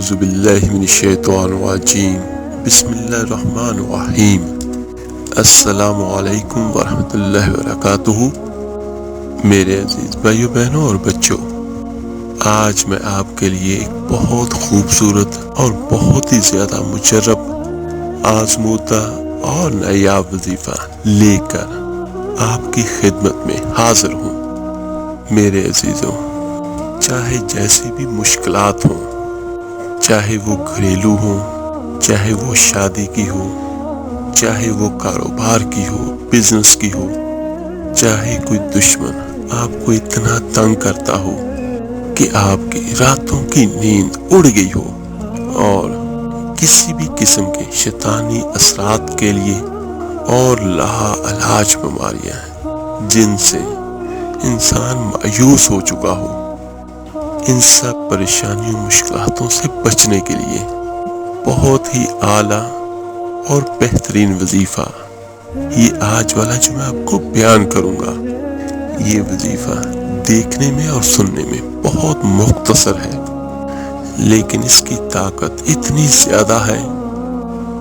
اعوذ باللہ من الشیطان الرجیم بسم اللہ الرحمن الرحیم السلام علیکم ورحمۃ اللہ وبرکاتہ۔ میرے عزیز بھائیو بہنوں اور بچوں، آج میں آپ کے لیے ایک بہت خوبصورت اور بہت ہی زیادہ مجرب، آزمودہ اور نایاب وظیفہ لے کر آپ کی خدمت میں حاضر ہوں۔ میرے عزیزوں، چاہے جیسی بھی مشکلات ہوں، چاہے وہ گھریلو ہوں، چاہے وہ شادی کی ہو، چاہے وہ کاروبار کی ہو، بزنس کی ہو، چاہے کوئی دشمن آپ کو اتنا تنگ کرتا ہو کہ آپ کی راتوں کی نیند اڑ گئی ہو، اور کسی بھی قسم کے شیطانی اثرات کے لیے اور لا علاج بیماریاں ہیں جن سے انسان مایوس ہو چکا ہو، ان سب پریشانیوں مشکلاتوں سے بچنے کے لیے بہت ہی اعلیٰ اور بہترین وظیفہ یہ آج والا جو میں آپ کو بیان کروں گا، یہ وظیفہ دیکھنے میں اور سننے میں بہت مختصر ہے، لیکن اس کی طاقت اتنی زیادہ ہے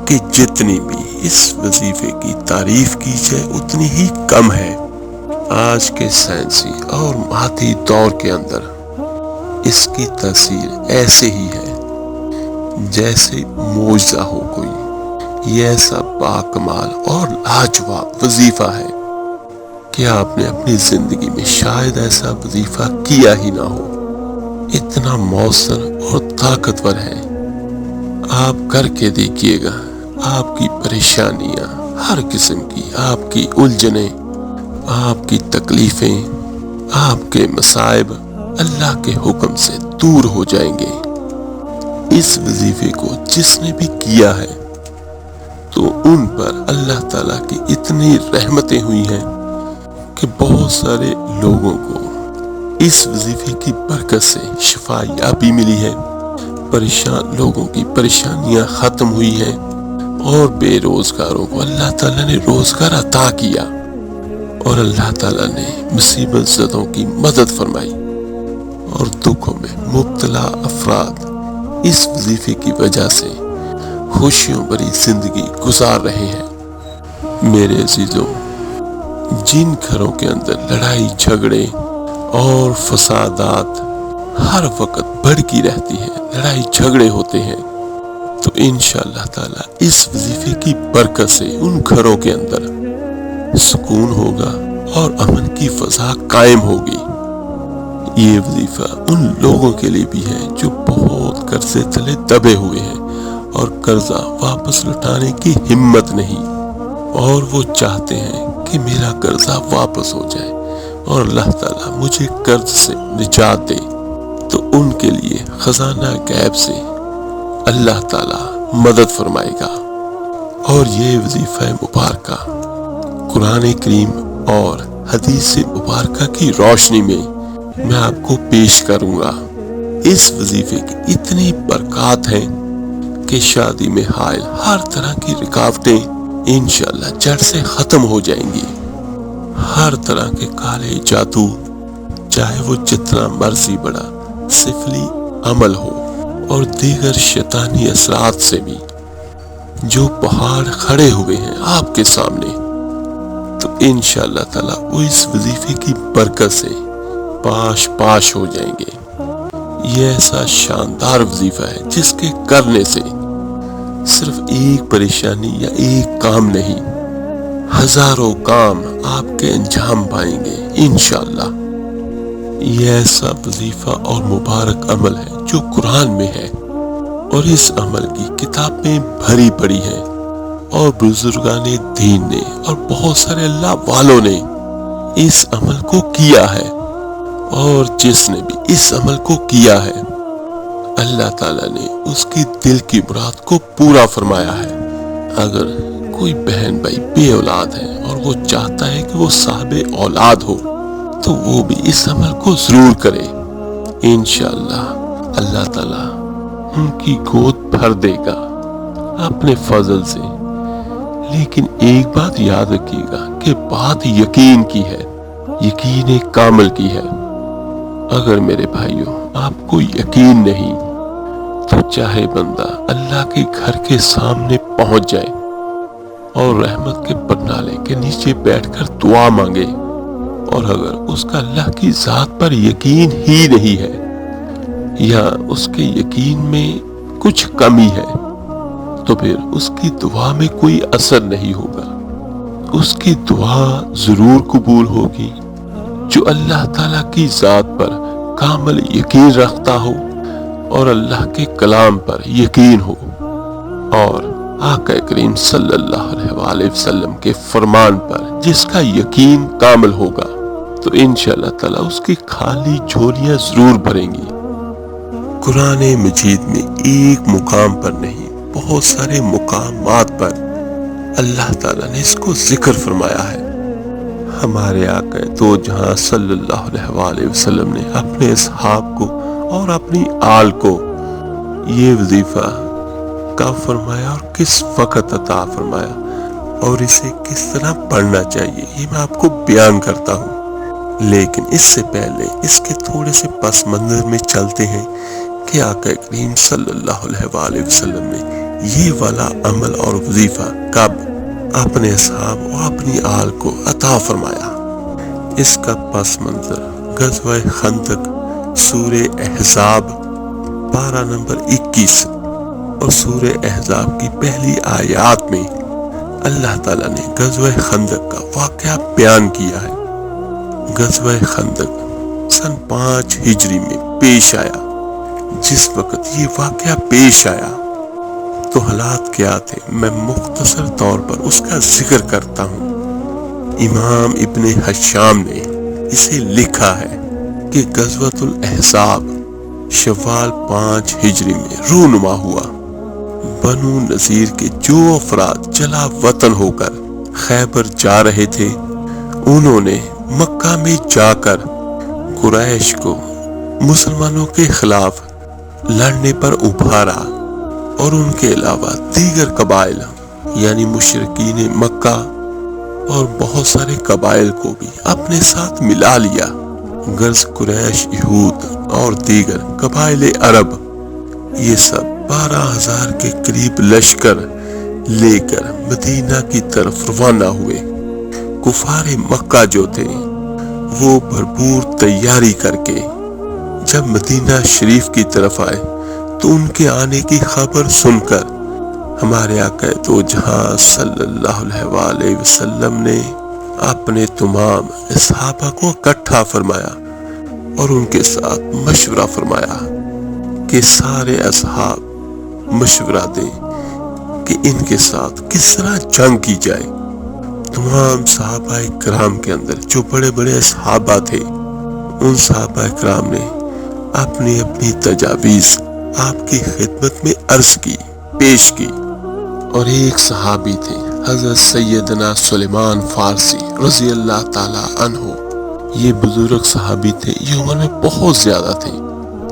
کہ جتنی بھی اس وظیفے کی تعریف کی جائے اتنی ہی کم ہے۔ آج کے سائنسی اور مادی دور کے اندر اس کی تاثیر ایسے ہی ہے جیسے معجزہ ہو کوئی۔ یہ ایسا باکمال اور لاجواب وظیفہ ہے کہ آپ نے اپنی زندگی میں شاید ایسا وظیفہ کیا ہی نہ ہو۔ اتنا مؤثر اور طاقتور ہے، آپ کر کے دیکھیے گا، آپ کی پریشانیاں ہر قسم کی، آپ کی الجھنیں، آپ کی تکلیفیں، آپ کے مصائب اللہ کے حکم سے دور ہو جائیں گے۔ اس وظیفے کو جس نے بھی کیا ہے تو ان پر اللہ تعالیٰ کی اتنی رحمتیں ہوئی ہیں کہ بہت سارے لوگوں کو اس وظیفے کی برکت سے شفا یابی ملی ہے، پریشان لوگوں کی پریشانیاں ختم ہوئی ہیں، اور بے روزگاروں کو اللہ تعالیٰ نے روزگار عطا کیا، اور اللہ تعالیٰ نے مصیبت زدوں کی مدد فرمائی، اور دکھوں میں مبتلا افراد اس وظیفے کی وجہ سے خوشیوں بھری زندگی گزار رہے ہیں۔ میرے عزیزوں، جن گھروں کے اندر لڑائی جھگڑے اور فسادات ہر وقت بڑھتی رہتی ہیں، لڑائی جھگڑے ہوتے ہیں، تو انشاءاللہ تعالیٰ اس وظیفے کی برکت سے ان گھروں کے اندر سکون ہوگا اور امن کی فضا قائم ہوگی۔ یہ وظیفہ ان لوگوں کے لیے بھی ہے جو بہت قرضے تلے دبے ہوئے ہیں اور قرضہ واپس لوٹانے کی ہمت نہیں، اور وہ چاہتے ہیں کہ میرا قرضہ واپس ہو جائے اور اللہ تعالیٰ مجھے قرض سے نجات دے، تو ان کے لیے خزانہ غیب سے اللہ تعالیٰ مدد فرمائے گا۔ اور یہ وظیفہ مبارکہ قرآن کریم اور حدیث مبارکہ کی روشنی میں میں آپ کو پیش کروں گا۔ اس وظیفے کی اتنی برکات ہیں کہ شادی میں حائل ہر طرح کی رکاوٹیں انشاءاللہ جڑ سے ختم ہو جائیں گی۔ ہر طرح کے کالے جادو، چاہے وہ جتنا مرضی بڑا سفلی عمل ہو، اور دیگر شیطانی اثرات سے بھی جو پہاڑ کھڑے ہوئے ہیں آپ کے سامنے، تو انشاءاللہ تعالیٰ وہ اس وظیفے کی برکت سے پاش ہو جائیں گے۔ یہ ایسا شاندار وظیفہ ہے جس کے کرنے سے صرف ایک پریشانی یا ایک کام نہیں، ہزاروں کام آپ کے انجام پائیں گے انشاءاللہ۔ یہ ایسا وظیفہ اور مبارک عمل ہے جو قرآن میں ہے، اور اس عمل کی کتابیں بھری پڑی ہیں، اور بزرگان دین نے اور بہت سارے اللہ والوں نے اس عمل کو کیا ہے، اور جس نے بھی اس عمل کو کیا ہے اللہ تعالیٰ نے اس کی دل کی مراد کو پورا فرمایا ہے۔ اگر کوئی بہن بھائی بے اولاد ہے اور وہ چاہتا ہے کہ وہ صاحب اولاد ہو، تو وہ بھی اس عمل کو ضرور کرے، انشاءاللہ اللہ تعالیٰ ان کی گود بھر دے گا اپنے فضل سے۔ لیکن ایک بات یاد رکھیے گا کہ بات یقین کی ہے، یقین کامل کی ہے۔ اگر میرے بھائیوں آپ کو یقین نہیں تو چاہے بندہ اللہ کے گھر کے سامنے پہنچ جائے اور رحمت کے پنالے کے نیچے بیٹھ کر دعا مانگے، اور اگر اس کا اللہ کی ذات پر یقین ہی نہیں ہے یا اس کے یقین میں کچھ کمی ہے، تو پھر اس کی دعا میں کوئی اثر نہیں ہوگا۔ اس کی دعا ضرور قبول ہوگی جو اللہ تعالیٰ کی ذات پر کامل یقین رکھتا ہو اور اللہ کے کلام پر یقین ہو، اور آقا کریم صلی اللہ علیہ وآلہ وسلم کے فرمان پر جس کا یقین کامل ہوگا، تو انشاءاللہ تعالیٰ اس کی خالی جھولیاں ضرور بھریں گی۔ قرآن مجید میں ایک مقام پر نہیں، بہت سارے مقامات پر اللہ تعالیٰ نے اس کو ذکر فرمایا ہے۔ ہمارے آقا دو جہاں صلی اللہ علیہ وآلہ وسلم نے اپنے اصحاب کو اور اپنی آل کو یہ وظیفہ کب فرمایا اور کس وقت عطا فرمایا، اور اسے کس طرح پڑھنا چاہیے، یہ میں آپ کو بیان کرتا ہوں۔ لیکن اس سے پہلے اس کے تھوڑے سے پس منظر میں چلتے ہیں کہ آقا کریم صلی اللہ علیہ وآلہ وسلم نے یہ والا عمل اور وظیفہ کب اپنے اصحاب اور اپنی آل کو عطا فرمایا۔ اس کا پس منظر غزوہ خندق، سورہ احزاب پارہ نمبر 21 اور سورہ احزاب کی پہلی آیات میں اللہ تعالیٰ نے غزوہ خندق کا واقعہ بیان کیا ہے۔ غزوہ خندق سن 5 ہجری میں پیش آیا۔ جس وقت یہ واقعہ پیش آیا تو حالات کیا تھے، میں مختصر طور پر اس کا ذکر کرتا ہوں۔ امام ابن حشام نے اسے لکھا ہے کہ غزوۃ الاحزاب شوال 5 ہجری میں رونما ہوا۔ بنو نذیر کے جو افراد جلا وطن ہو کر خیبر جا رہے تھے، انہوں نے مکہ میں جا کر قریش کو مسلمانوں کے خلاف لڑنے پر ابھارا، اور ان کے علاوہ دیگر قبائل یعنی مشرکین مکہ اور بہت سارے قبائل کو بھی اپنے ساتھ ملا لیا۔ غرض قریش، یہود اور دیگر قبائل عرب یہ سب 12,000 کے قریب لشکر لے کر مدینہ کی طرف روانہ ہوئے۔ کفار مکہ جو تھے وہ بھرپور تیاری کر کے جب مدینہ شریف کی طرف آئے تو ان کے آنے کی خبر سن کر ہمارے آقا دو جہاں صلی اللہ علیہ وآلہ وسلم نے اپنے تمام صحابہ کو اکٹھا فرمایا اور ان کے ساتھ مشورہ فرمایا کہ سارے اصحاب مشورہ دیں کہ ان کے ساتھ کس طرح جنگ کی جائے۔ تمام صحابہ کرام کے اندر جو بڑے بڑے صحابہ تھے، ان صحابہ کرام نے اپنی اپنی تجاویز آپ کی خدمت میں عرض کی، پیش کی۔ اور ایک صحابی تھے حضرت سیدنا سلیمان فارسی رضی اللہ تعالی عنہ، یہ بزرگ صحابی تھے، یہ عمر میں بہت زیادہ تھے،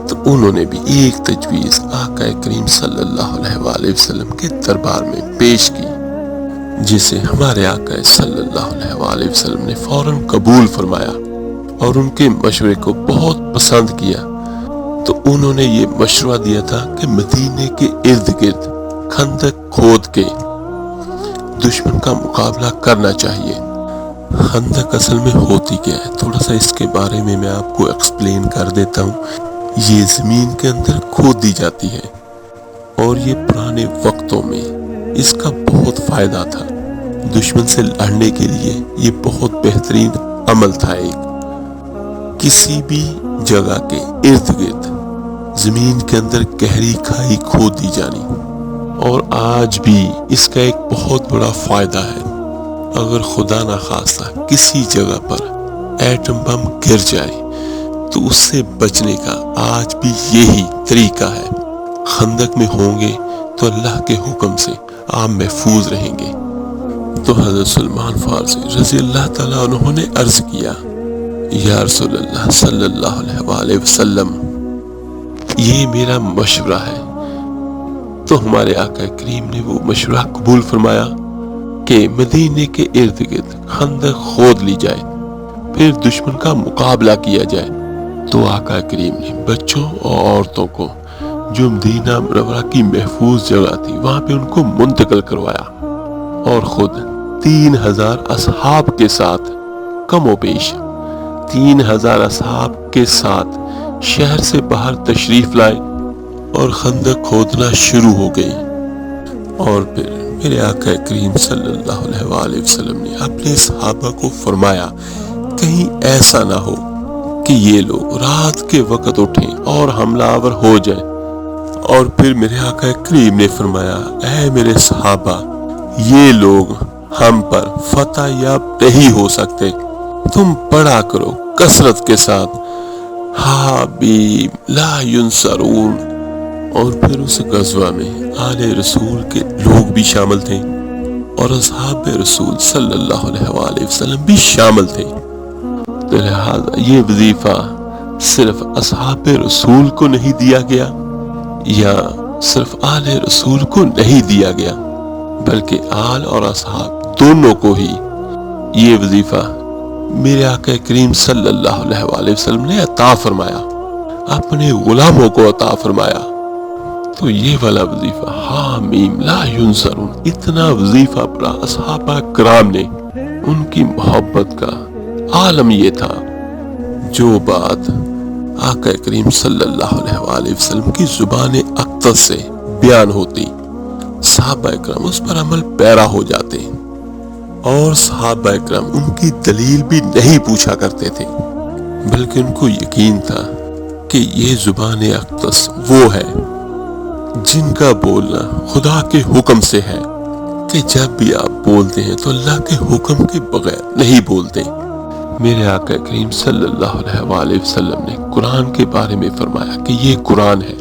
تو انہوں نے بھی ایک تجویز آقا کریم صلی اللہ علیہ وآلہ وسلم کے دربار میں پیش کی، جسے ہمارے آقا صلی اللہ علیہ وآلہ وسلم نے فوراً قبول فرمایا اور ان کے مشورے کو بہت پسند کیا۔ تو انہوں نے یہ مشورہ دیا تھا کہ مدینے کے ارد گرد خندق کھود کے دشمن کا مقابلہ کرنا چاہیے۔ خندق اصل میں ہوتی کیا ہے، تھوڑا سا اس کے بارے میں آپ کو ایکسپلین کر دیتا ہوں۔ یہ زمین کے اندر کھود دی جاتی ہے، اور یہ پرانے وقتوں میں اس کا بہت فائدہ تھا۔ دشمن سے لڑنے کے لیے یہ بہت بہترین عمل تھا۔ ایک کسی بھی جگہ کے ارد گرد زمین کے اندر گہری کھائی کھود دی جانی، اور آج بھی اس کا ایک بہت بڑا فائدہ ہے۔ اگر خدا نخواستہ کسی جگہ پر ایٹم بم گر جائے تو اس سے بچنے کا آج بھی یہی طریقہ ہے۔ خندق میں ہوں گے تو اللہ کے حکم سے آپ محفوظ رہیں گے۔ تو حضرت سلمان فارسی رضی اللہ تعالیٰ عنہ نے عرض کیا، یا رسول اللہ صلی اللہ علیہ وآلہ وسلم، یہ میرا مشورہ ہے۔ تو ہمارے آقا کریم نے وہ مشورہ قبول فرمایا کہ مدینے کے ارد گرد خندق کھود لی جائے، پھر دشمن کا مقابلہ کیا جائے۔ تو آقا کریم نے بچوں اور عورتوں کو جو مدینہ منورہ کی محفوظ جگہ تھی وہاں پہ ان کو منتقل کروایا، اور خود 3000 اصحاب کے ساتھ، کم و بیش 3000 اصحاب کے ساتھ شہر سے باہر تشریف لائے اور خندق کھودنا شروع ہو گئی۔ اور پھر میرے آقا کریم صلی اللہ علیہ وآلہ وسلم نے اپنے صحابہ کو فرمایا کہیں ایسا نہ ہو کہ یہ لوگ رات کے وقت اٹھیں اور حملہ آور ہو جائیں۔ اور پھر میرے آقا کریم نے فرمایا اے میرے صحابہ، یہ لوگ ہم پر فتح یاب نہیں ہو سکتے، تم پڑھا کرو کثرت کے ساتھ حابیم لا ینصرون۔ اور پھر اس غزوہ میں آل رسول کے لوگ بھی شامل تھے اور اصحاب رسول صلی اللہ علیہ وآلہ وسلم بھی شامل تھے، تو لہذا یہ وظیفہ صرف اصحاب رسول کو نہیں دیا گیا یا صرف آل رسول کو نہیں دیا گیا، بلکہ آل اور اصحاب دونوں کو ہی یہ وظیفہ میرے آقا کریم صلی اللہ علیہ وآلہ وسلم نے عطا فرمایا، اپنے غلاموں کو عطا فرمایا۔ تو یہ والا وظیفہ حامیم لا ینصرون، اتنا وظیفہ پڑا اصحابہ کرام نے، ان کی محبت کا عالم یہ تھا۔ جو بات آقا کریم صلی اللہ علیہ وآلہ وسلم کی زبان اقدس سے بیان ہوتی، صحابہ کرام اس پر عمل پیرا ہو جاتے، اور صحابہ کرام ان کی دلیل بھی نہیں پوچھا کرتے تھے، بلکہ ان کو یقین تھا کہ یہ زبان اقدس وہ ہے جن کا بولنا خدا کے حکم سے ہے، کہ جب بھی آپ بولتے ہیں تو اللہ کے حکم کے بغیر نہیں بولتے۔ میرے آقا کریم صلی اللہ علیہ وآلہ وسلم نے قرآن کے بارے میں فرمایا کہ یہ قرآن ہے،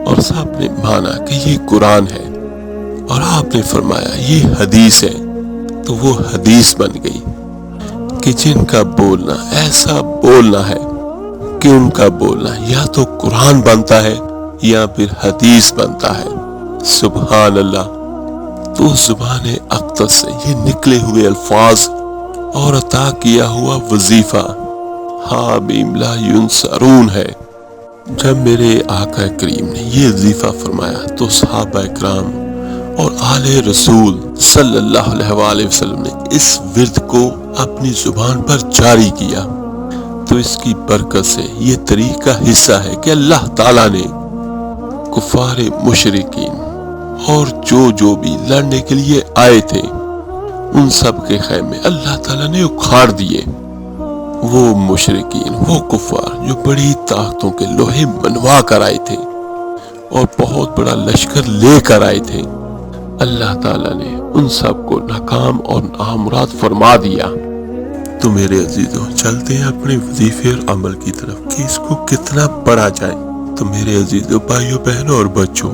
اور سب نے مانا کہ یہ قرآن ہے، اور آپ نے فرمایا یہ حدیث ہے، تو وہ حدیث بن گئی کہ جن کا بولنا ایسا بولنا ہے کہ ان کا بولنا یا تو قرآن بنتا ہے یا پھر حدیث بنتا ہے۔ سبحان اللہ۔ تو زبان اقدس سے یہ نکلے ہوئے الفاظ اور عطا کیا ہوا وظیفہ حامیم لا ینصرون ہے۔ جب میرے آقا کریم نے یہ وظیفہ فرمایا تو صحابہ کرام اور آل رسول صلی اللہ علیہ وآلہ وسلم نے اس ورد کو اپنی زبان پر جاری کیا۔ تو اس کی برکت سے یہ طریقہ حصہ ہے کہ اللہ تعالیٰ نے کفار مشرکین اور جو بھی لڑنے کے لیے آئے تھے ان سب کے خیمے اللہ تعالیٰ نے اکھاڑ دیے۔ وہ مشرکین، وہ کفار جو بڑی طاقتوں کے لوہے منوا کر آئے تھے اور بہت بڑا لشکر لے کر آئے تھے، اللہ تعالیٰ نے ان سب کو ناکام اور نامراد فرما دیا۔ تو میرے عزیزوں، چلتے ہیں اپنے وظیفے اور عمل کی طرف کہ اس کو کتنا پڑھا جائے۔ تو میرے عزیزوں، بھائیوں، بہنوں اور بچوں،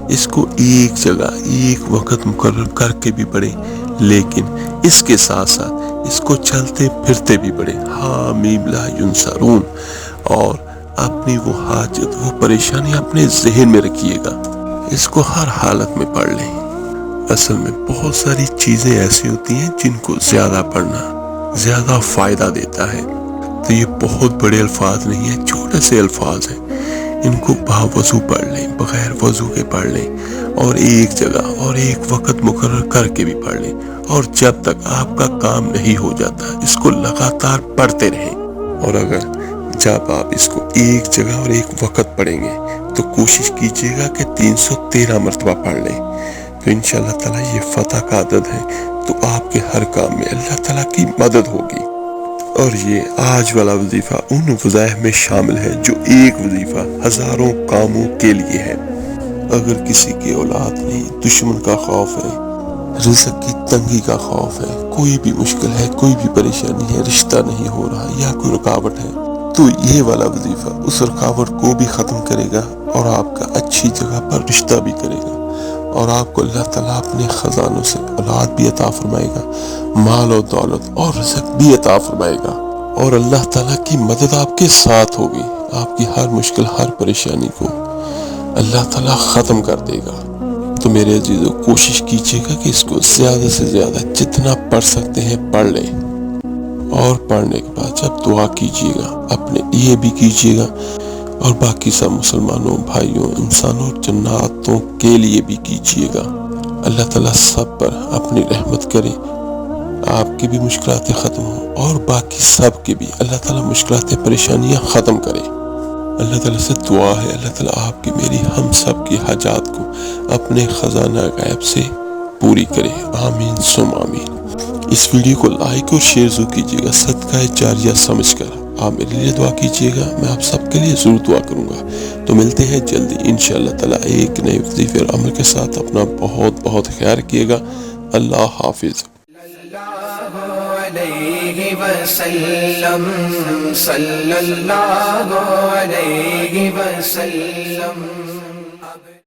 اس کو ایک جگہ ایک وقت مقرر کر کے بھی پڑھیں، لیکن اس کے ساتھ ساتھ اس کو چلتے پھرتے بھی پڑھیں حامیم لا ینصرون، اور اپنی وہ حاجت، وہ پریشانی اپنے ذہن میں رکھیے گا، اس کو ہر حالت میں پڑھ لیں۔ اصل میں بہت ساری چیزیں ایسی ہوتی ہیں جن کو زیادہ پڑھنا زیادہ فائدہ دیتا ہے، تو یہ بہت بڑے الفاظ نہیں ہیں، چھوٹے سے الفاظ ہیں، ان کو باوضو پڑھ لیں، بغیر وضو کے پڑھ لیں، اور ایک جگہ اور ایک وقت مقرر کر کے بھی پڑھ لیں، اور جب تک آپ کا کام نہیں ہو جاتا اس کو لگاتار پڑھتے رہیں۔ اور اگر جب آپ اس کو ایک جگہ اور ایک وقت پڑھیں گے تو کوشش کیجیے گا کہ 313 مرتبہ پڑھ لیں، تو انشاءاللہ تعالیٰ یہ فتح کا عدد ہے، تو آپ کے ہر کام میں اللہ تعالیٰ کی مدد ہوگی۔ اور یہ آج والا وظیفہ ان وظائف میں شامل ہے جو ایک وظیفہ ہزاروں کاموں کے لیے ہے۔ اگر کسی کی اولاد نہیں، دشمن کا خوف ہے، رزق کی تنگی کا خوف ہے، کوئی بھی مشکل ہے، کوئی بھی پریشانی ہے، رشتہ نہیں ہو رہا یا کوئی رکاوٹ ہے، تو یہ والا وظیفہ اس رکاوٹ کو بھی ختم کرے گا اور آپ کا اچھی جگہ پر رشتہ بھی کرے گا، اور آپ کو اللہ تعالیٰ اپنے خزانوں سے اولاد بھی عطا فرمائے گا، مال و دولت اور رزق بھی عطا فرمائے گا، اور اللہ تعالیٰ کی مدد آپ کے ساتھ ہوگی، آپ کی ہر مشکل، ہر پریشانی کو اللہ تعالیٰ ختم کر دے گا۔ تو میرے عزیزوں، کوشش کیجیے گا کہ اس کو زیادہ سے زیادہ جتنا پڑھ سکتے ہیں پڑھ لیں، اور پڑھنے کے بعد جب دعا کیجیے گا اپنے لیے بھی کیجیے گا اور باقی سب مسلمانوں بھائیوں انسانوں اور جناتوں کے لیے بھی کیجیے گا۔ اللہ تعالیٰ سب پر اپنی رحمت کرے، آپ کی بھی مشکلات ختم ہوں اور باقی سب کے بھی اللہ تعالیٰ مشکلات پریشانیاں ختم کرے۔ اللہ تعالیٰ سے دعا ہے اللہ تعالیٰ آپ کی میری ہم سب کی حاجات کو اپنے خزانہ غیب سے پوری کرے، آمین ثم آمین۔ اس ویڈیو کو لائک اور شیئر ضرور کیجیے گا، صدقہ جاریہ سمجھ کر آپ میرے لیے دعا کیجیے گا، میں آپ سب کے لیے ضرور دعا کروں گا۔ تو ملتے ہیں جلدی انشاءاللہ تعالیٰ ایک نئے وظیفے اور عمل کے ساتھ۔ اپنا بہت بہت خیال رکھیے گا۔ اللہ حافظ۔ علیہ وسلم صلی اللہ علیہ وسلم۔